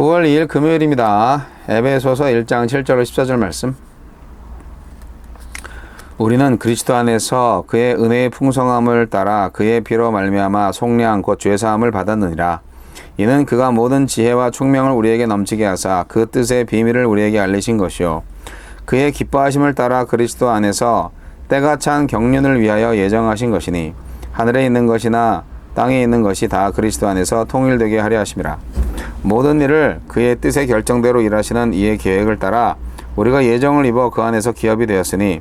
9월 2일 금요일입니다. 에베소서 1장 7절 14절 말씀. 우리는 그리스도 안에서 그의 은혜의 풍성함을 따라 그의 피로 말미암아 속량 곧 죄사함을 받았느니라. 이는 그가 모든 지혜와 총명을 우리에게 넘치게 하사 그 뜻의 비밀을 우리에게 알리신 것이요 그의 기뻐하심을 따라 그리스도 안에서 때가 찬 경륜을 위하여 예정하신 것이니 하늘에 있는 것이나 땅에 있는 것이 다 그리스도 안에서 통일되게 하려 하심이라. 모든 일을 그의 뜻의 결정대로 일하시는 이의 계획을 따라 우리가 예정을 입어 그 안에서 기업이 되었으니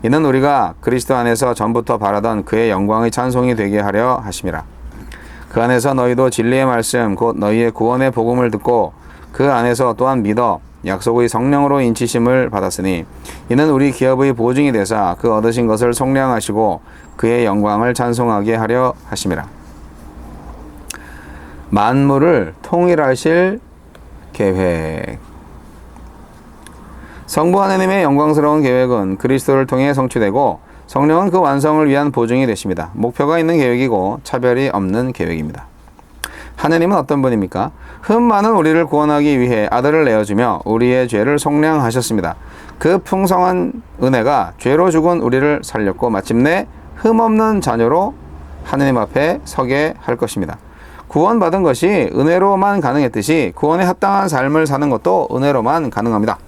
이는 우리가 그리스도 안에서 전부터 바라던 그의 영광의 찬송이 되게 하려 하심이라. 그 안에서 너희도 진리의 말씀 곧 너희의 구원의 복음을 듣고 그 안에서 또한 믿어 약속의 성령으로 인치심을 받았으니 이는 우리 기업의 보증이 되사 그 얻으신 것을 속량하시고 그의 영광을 찬송하게 하려 하심이라. 만물을 통일하실 계획. 성부 하나님의 영광스러운 계획은 그리스도를 통해 성취되고 성령은 그 완성을 위한 보증이 되십니다. 목표가 있는 계획이고 차별이 없는 계획입니다. 하나님은 어떤 분입니까? 흠 많은 우리를 구원하기 위해 아들을 내어주며 우리의 죄를 속량하셨습니다. 그 풍성한 은혜가 죄로 죽은 우리를 살렸고 마침내 흠 없는 자녀로 하나님 앞에 서게 할 것입니다. 구원받은 것이 은혜로만 가능했듯이 구원에 합당한 삶을 사는 것도 은혜로만 가능합니다.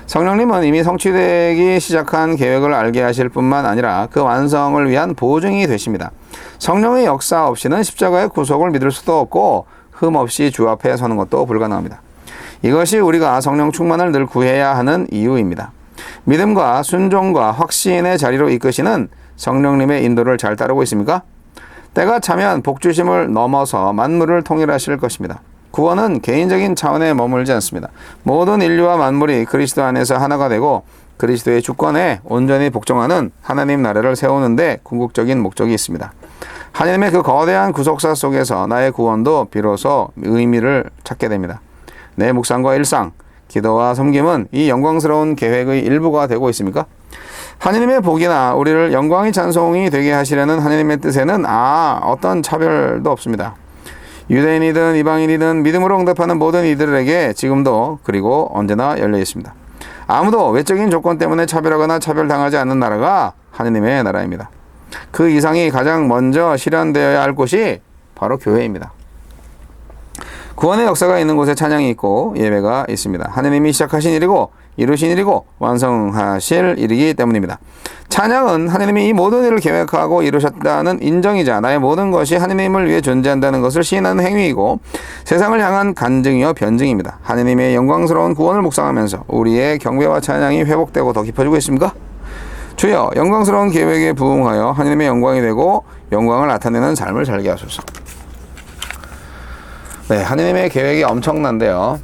성령님은 이미 성취되기 시작한 계획을 알게 하실 뿐만 아니라 그 완성을 위한 보증이 되십니다. 성령의 역사 없이는 십자가의 구속을 믿을 수도 없고 흠 없이 주 앞에 서는 것도 불가능합니다. 이것이 우리가 성령 충만을 늘 구해야 하는 이유입니다. 믿음과 순종과 확신의 자리로 이끄시는 성령님의 인도를 잘 따르고 있습니까? 때가 차면 복주심을 넘어서 만물을 통일하실 것입니다. 구원은 개인적인 차원에 머물지 않습니다. 모든 인류와 만물이 그리스도 안에서 하나가 되고 그리스도의 주권에 온전히 복종하는 하나님 나라를 세우는데 궁극적인 목적이 있습니다. 하나님의 그 거대한 구속사 속에서 나의 구원도 비로소 의미를 찾게 됩니다. 내 묵상과 일상, 기도와 섬김은 이 영광스러운 계획의 일부가 되고 있습니까? 하나님의 복이나 우리를 영광의 찬송이 되게 하시려는 하나님의 뜻에는 어떤 차별도 없습니다. 유대인이든 이방인이든 믿음으로 응답하는 모든 이들에게 지금도 그리고 언제나 열려 있습니다. 아무도 외적인 조건 때문에 차별하거나 차별당하지 않는 나라가 하나님의 나라입니다. 그 이상이 가장 먼저 실현되어야 할 곳이 바로 교회입니다. 구원의 역사가 있는 곳에 찬양이 있고 예배가 있습니다. 하나님이 시작하신 일이고 이루신 일이고 완성하실 일이기 때문입니다. 찬양은 하나님이 이 모든 일을 계획하고 이루셨다는 인정이자 나의 모든 것이 하나님을 위해 존재한다는 것을 시인하는 행위이고 세상을 향한 간증이요 변증입니다. 하나님의 영광스러운 구원을 묵상하면서 우리의 경배와 찬양이 회복되고 더 깊어지고 있습니까? 주여 영광스러운 계획에 부응하여 하나님의 영광이 되고 영광을 나타내는 삶을 살게 하소서. 네, 하나님의 계획이 엄청난데요.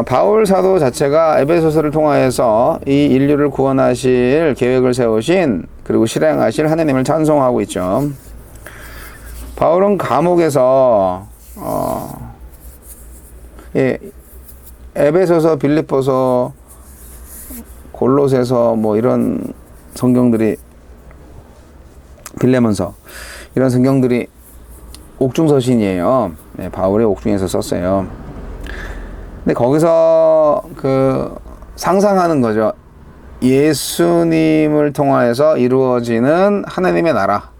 바울 사도 자체가 에베소서를 통하여서 이 인류를 구원하실 계획을 세우신 그리고 실행하실 하나님을 찬송하고 있죠. 바울은 감옥에서 에베소서, 빌립보서, 골로새서 뭐 이런 성경들이 빌레몬서 이런 성경들이 옥중서신이에요. 네, 바울의 옥중에서 썼어요. 근데 거기서 상상하는 거죠. 예수님을 통하여서 이루어지는 하나님의 나라,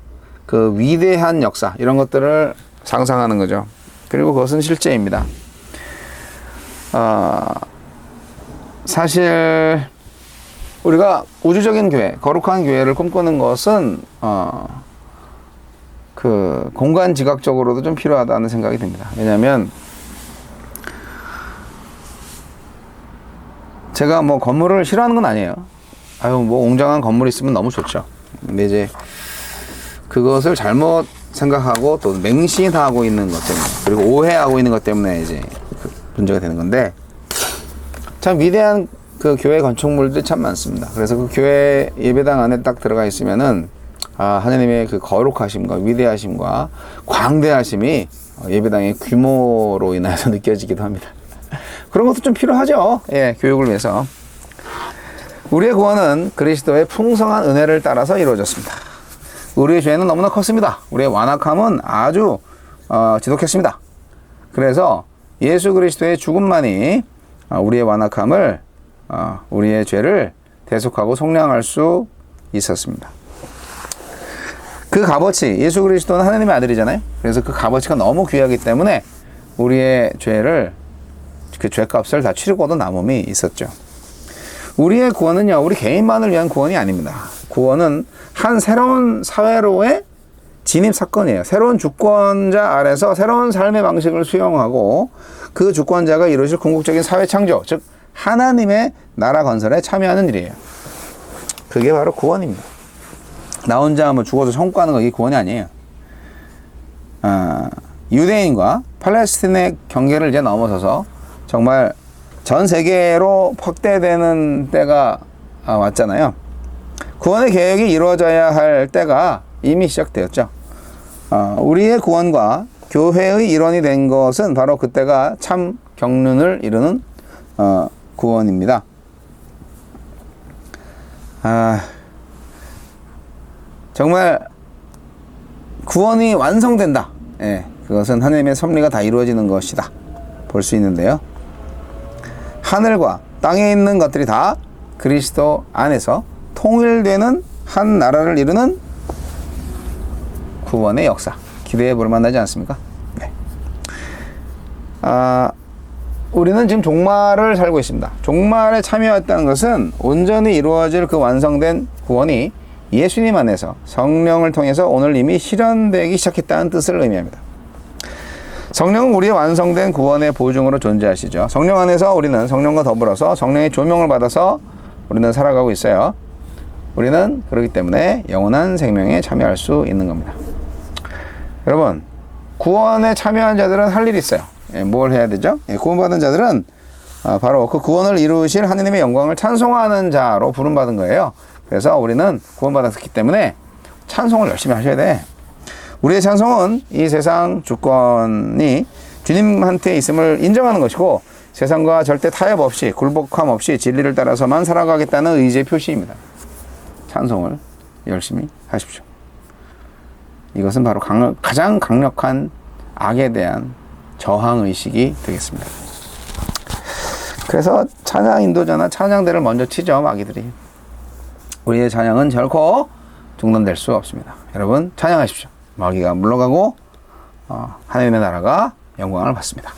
그 위대한 역사, 이런 것들을 상상하는 거죠. 그리고 그것은 실제입니다. 사실 우리가 우주적인 교회, 거룩한 교회를 꿈꾸는 것은 그 공간 지각적으로도 좀 필요하다는 생각이 듭니다. 왜냐하면 제가 뭐 건물을 싫어하는 건 아니에요. 뭐 웅장한 건물이 있으면 너무 좋죠. 근데 이제 그것을 잘못 생각하고 또 맹신하고 있는 것 때문에 그리고 오해하고 있는 것 때문에 이제 문제가 되는 건데 참 위대한 그 교회 건축물들이 참 많습니다. 그래서 그 교회 예배당 안에 딱 들어가 있으면은 하나님의 그 거룩하심과 위대하심과 광대하심이 예배당의 규모로 인해서 느껴지기도 합니다. 그런 것도 좀 필요하죠. 예, 교육을 위해서. 우리의 구원은 그리스도의 풍성한 은혜를 따라서 이루어졌습니다. 우리의 죄는 너무나 컸습니다. 우리의 완악함은 아주 지독했습니다. 그래서 예수 그리스도의 죽음만이 우리의 완악함을, 우리의 죄를 대속하고 속량할 수 있었습니다. 그 값어치, 예수 그리스도는 하나님의 아들이잖아요. 그래서 그 값어치가 너무 귀하기 때문에 우리의 죄를, 그 죄값을 다 치르고도 남음이 있었죠. 우리의 구원은요, 우리 개인만을 위한 구원이 아닙니다. 구원은 한 새로운 사회로의 진입 사건이에요. 새로운 주권자 아래서 새로운 삶의 방식을 수용하고 그 주권자가 이루실 궁극적인 사회 창조, 즉 하나님의 나라 건설에 참여하는 일이에요. 그게 바로 구원입니다. 나 혼자 뭐 죽어서 천국 가는 거 이게 구원이 아니에요. 유대인과 팔레스틴의 경계를 이제 넘어서서 정말 전 세계로 확대되는 때가 왔잖아요. 구원의 계획이 이루어져야 할 때가 이미 시작되었죠. 우리의 구원과 교회의 일원이 된 것은 바로 그때가 참 경륜을 이루는 구원입니다. 정말 구원이 완성된다. 예, 그것은 하나님의 섭리가 다 이루어지는 것이다. 볼 수 있는데요. 하늘과 땅에 있는 것들이 다 그리스도 안에서 통일되는 한 나라를 이루는 구원의 역사. 기대해 볼 만하지 않습니까? 네. 우리는 지금 종말을 살고 있습니다. 종말에 참여했다는 것은 온전히 이루어질 그 완성된 구원이 예수님 안에서 성령을 통해서 오늘 이미 실현되기 시작했다는 뜻을 의미합니다. 성령은 우리의 완성된 구원의 보증으로 존재하시죠. 성령 안에서 우리는 성령과 더불어서 성령의 조명을 받아서 우리는 살아가고 있어요. 우리는 그렇기 때문에 영원한 생명에 참여할 수 있는 겁니다. 여러분, 구원에 참여한 자들은 할 일이 있어요. 뭘 해야 되죠? 구원받은 자들은 바로 그 구원을 이루실 하느님의 영광을 찬송하는 자로 부름받은 거예요. 그래서 우리는 구원받았기 때문에 찬송을 열심히 하셔야 돼. 우리의 찬송은 이 세상 주권이 주님한테 있음을 인정하는 것이고 세상과 절대 타협 없이 굴복함 없이 진리를 따라서만 살아가겠다는 의지의 표시입니다. 찬송을 열심히 하십시오. 이것은 바로 가장 강력한 악에 대한 저항의식이 되겠습니다. 그래서 찬양 인도자나 찬양대를 먼저 치죠, 마귀들이. 우리의 찬양은 결코 중단될 수 없습니다. 여러분, 찬양하십시오. 마귀가 물러가고 하나님의 나라가 영광을 받습니다.